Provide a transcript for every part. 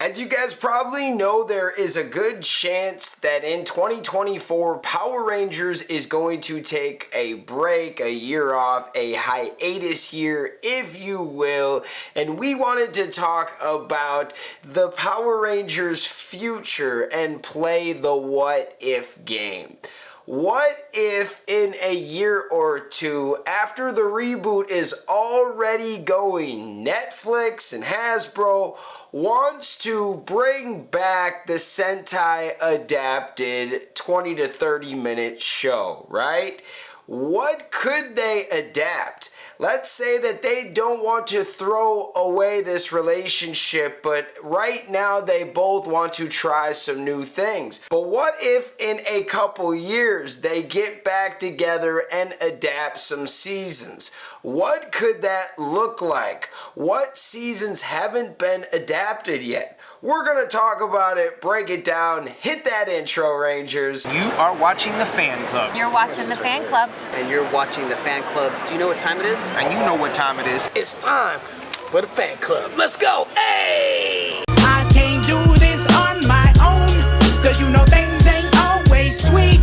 As you guys probably know, there is a good chance that in 2024, Power Rangers is going to take a break, a year off, a hiatus year, if you will. And we wanted to talk about the Power Rangers future and play the what if game. What if in a year or two, after the reboot is already going, Netflix and Hasbro wants to bring back the Sentai adapted 20 to 30 minute show, right? What could they adapt? Let's say that they don't want to throw away this relationship, but right now they both want to try some new things. But what if in a couple years they get back together and adapt some seasons? What could that look like? What seasons haven't been adapted yet? We're going to talk about it, break it down, hit that intro, Rangers. You are watching the Fan Club. You're watching the Fan Club. And you're watching the Fan Club. Do you know what time it is? And you know what time it is. It's time for the Fan Club. Let's go. Hey! I can't do this on my own, cause you know things ain't always sweet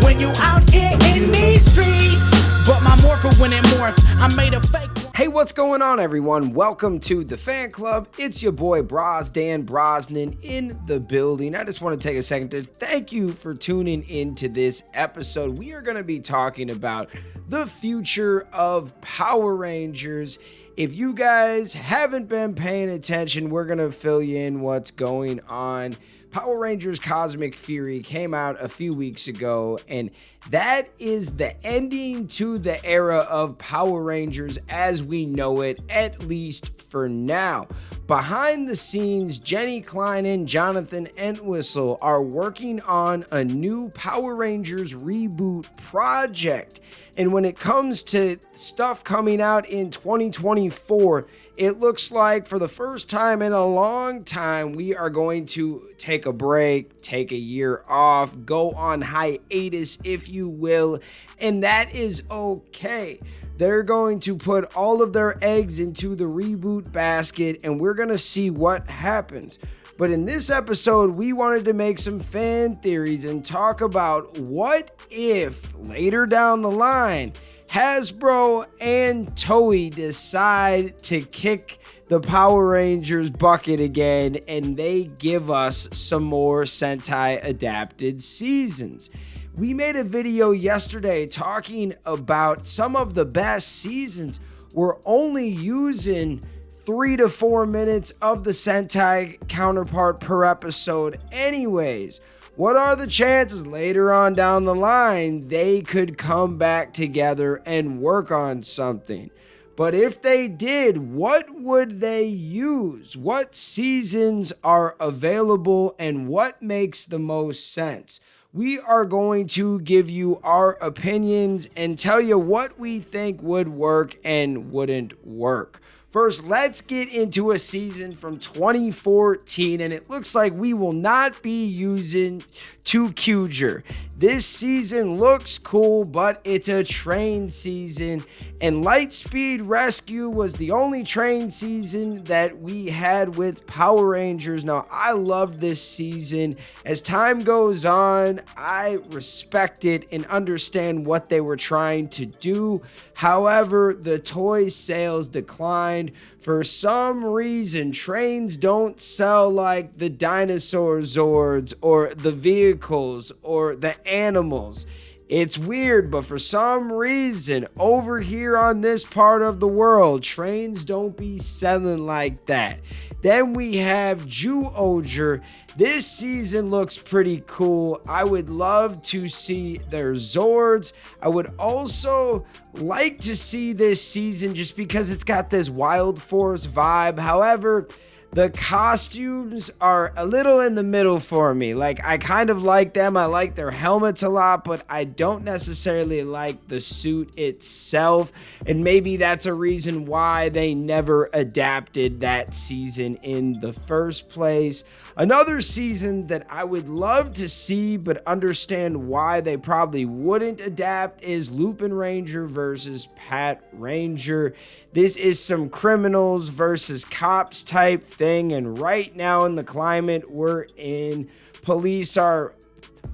when you out here in these streets. But my morpher when it morphed, I made a fake. Hey, what's going on, everyone? Welcome to the Fan Club. It's your boy Dan Brosnan in the building. I just want to take a second to thank you for tuning into this episode. We are going to be talking about the future of Power Rangers. If you guys haven't been paying attention, we're going to fill you in what's going on. Power Rangers Cosmic Fury came out a few weeks ago, and that is the ending to the era of Power Rangers as we know it, at least for now. Behind the scenes, Jenny Klein and Jonathan Entwistle are working on a new Power Rangers reboot project. And when it comes to stuff coming out in 2024, it looks like for the first time in a long time, we are going to take a break, take a year off, go on hiatus, if you will, and that is okay. They're going to put all of their eggs into the reboot basket, and we're going to see what happens. But in this episode, we wanted to make some fan theories and talk about what if later down the line, Hasbro and Toei decide to kick the Power Rangers bucket again and they give us some more Sentai adapted seasons. We made a video yesterday talking about some of the best seasons. We're only using 3 to 4 minutes of the Sentai counterpart per episode anyways. What are the chances later on down the line they could come back together and work on something? But if they did, what would they use? What seasons are available and what makes the most sense? We are going to give you our opinions and tell you what we think would work and wouldn't work. First, let's get into a season from 2014, and it looks like we will not be using 2Qger. This season looks cool, but it's a train season, and Lightspeed Rescue was the only train season that we had with Power Rangers. Now, I love this season. As time goes on, I respect it and understand what they were trying to do. However, the toy sales declined. For some reason, trains don't sell like the dinosaur Zords or the vehicles or the animals. It's weird, but for some reason, over here on this part of the world, trains don't be selling like that. Then we have Ju-Oger. This season looks pretty cool. I would love to see their Zords. I would also like to see this season just because it's got this Wild Force vibe. However, the costumes are a little in the middle for me. Like, I kind of like them. I like their helmets a lot, but I don't necessarily like the suit itself. And maybe that's a reason why they never adapted that season in the first place. Another season that I would love to see, but understand why they probably wouldn't adapt, is Lupin Ranger versus Pat Ranger. This is some criminals versus cops type thing. thing. And right now in the climate we're in, police are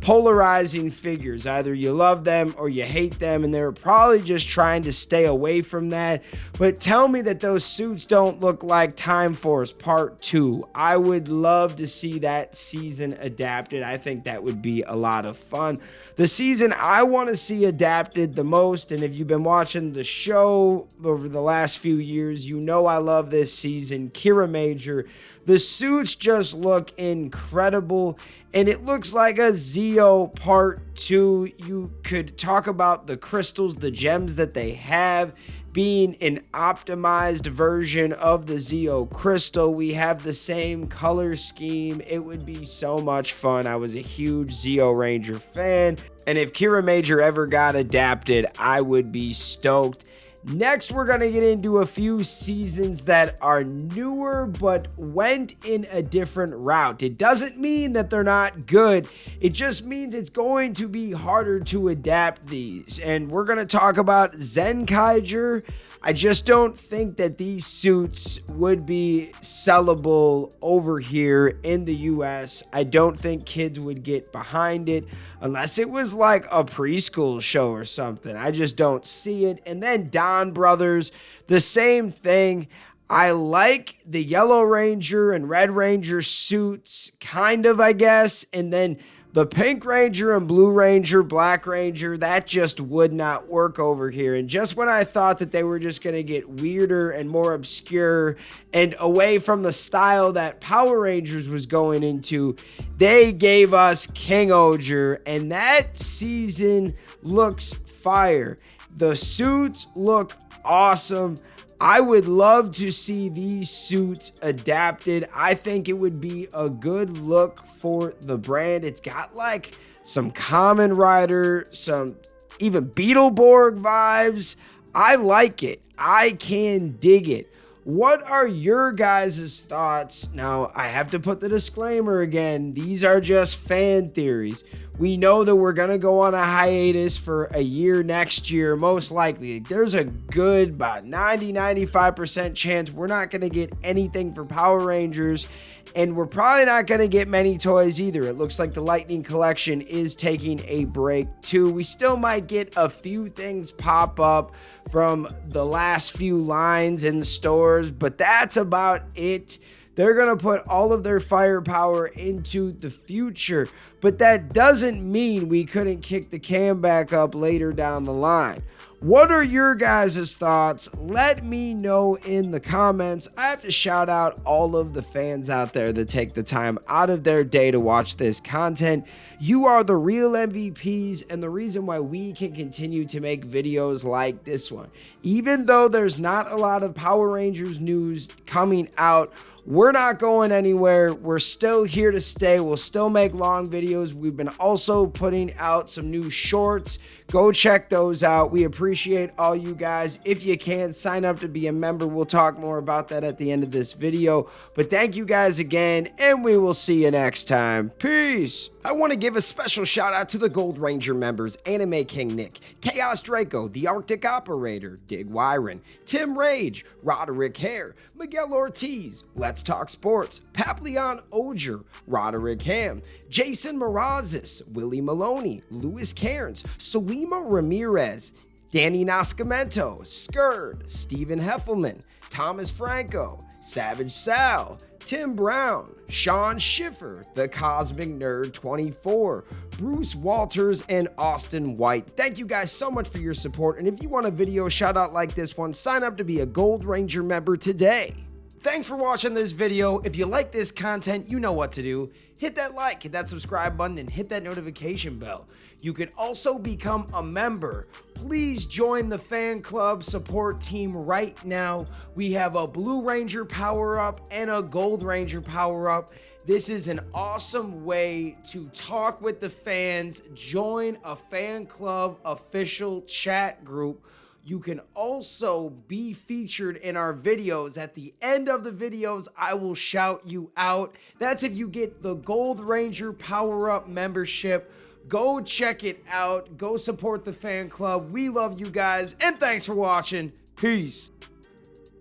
polarizing figures. Either you love them or you hate them, and they're probably just trying to stay away from that. But tell me that those suits don't look like Time Force Part 2. I would love to see that season adapted. I think that would be a lot of fun. The season I want to see adapted the most, and if you've been watching the show over the last few years, you know I love this season, Kira Major. The suits just look incredible, and it looks like a Zeo Part 2. You could talk about the crystals, the gems that they have, being an optimized version of the Zeo crystal. We have the same color scheme. It would be so much fun. I was a huge Zeo Ranger fan, and if Kira Major ever got adapted, I would be stoked. Next, we're going to get into a few seasons that are newer but went in a different route. It doesn't mean that they're not good. It just means it's going to be harder to adapt these. And we're going to talk about Zenkaiger. I just don't think that these suits would be sellable over here in the US. I don't think kids would get behind it unless it was like a preschool show or something. I just don't see it. And then Don Brothers, the same thing. I like the Yellow Ranger and Red Ranger suits, kind of, I guess. And then the Pink Ranger and Blue Ranger, Black Ranger, that just would not work over here. And just when I thought that they were just going to get weirder and more obscure and away from the style that Power Rangers was going into, they gave us King Oger, and that season looks fire. The suits look awesome. I would love to see these suits adapted. I think it would be a good look for the brand. It's got like some Kamen Rider, some even Beetleborg vibes. I like it. I can dig it. What are your guys' thoughts? Now, I have to put the disclaimer again. These are just fan theories. We know that we're going to go on a hiatus for a year next year, most likely. There's a good, about 90-95% chance we're not going to get anything for Power Rangers, and we're probably not going to get many toys either. It looks like the Lightning Collection is taking a break too. We still might get a few things pop up from the last few lines in stores, but that's about it. They're going to put all of their firepower into the future, but that doesn't mean we couldn't kick the can back up later down the line. What are your guys' thoughts? Let me know in the comments. I have to shout out all of the fans out there that take the time out of their day to watch this content. You are the real MVPs and the reason why we can continue to make videos like this one. Even though there's not a lot of Power Rangers news coming out, we're not going anywhere. We're still here to stay. We'll still make long videos. We've been also putting out some new shorts. Go check those out. We appreciate all you guys. If you can, sign up to be a member. We'll talk more about that at the end of this video. But thank you guys again, and we will see you next time. Peace. I want to give a special shout out to the Gold Ranger members: Anime King Nick, Chaos Draco, The Arctic Operator, Dig Wyron, Tim Rage, Roderick Hare, Miguel Ortiz, Let's Talk Sports, Papillon Oger, Roderick Ham, Jason Morazes, Willie Maloney, Louis Cairns, Solima Ramirez, Danny Nascimento, Skird, Stephen Heffelman, Thomas Franco, Savage Sal, Tim Brown, Sean Schiffer, The Cosmic Nerd 24, Bruce Walters, and Austin White. Thank you guys so much for your support, and if you want a video shout out like this one, sign up to be a Gold Ranger member today. Thanks for watching this video. If you like this content, you know what to do. Hit that like, hit that subscribe button, and hit that notification bell. You can also become a member. Please join the fan club support team right now. We have a Blue Ranger power-up and a Gold Ranger power-up. This is an awesome way to talk with the fans. Join a fan club official chat group. You can also be featured in our videos. At the end of the videos, I will shout you out. That's if you get the Gold Ranger Power-Up membership. Go check it out. Go support the fan club. We love you guys, and thanks for watching. Peace.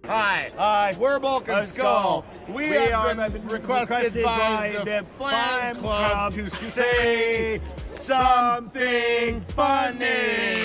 Hi. Hi. We're Bulk and Skull. We have been been requested by the fan club to say something funny.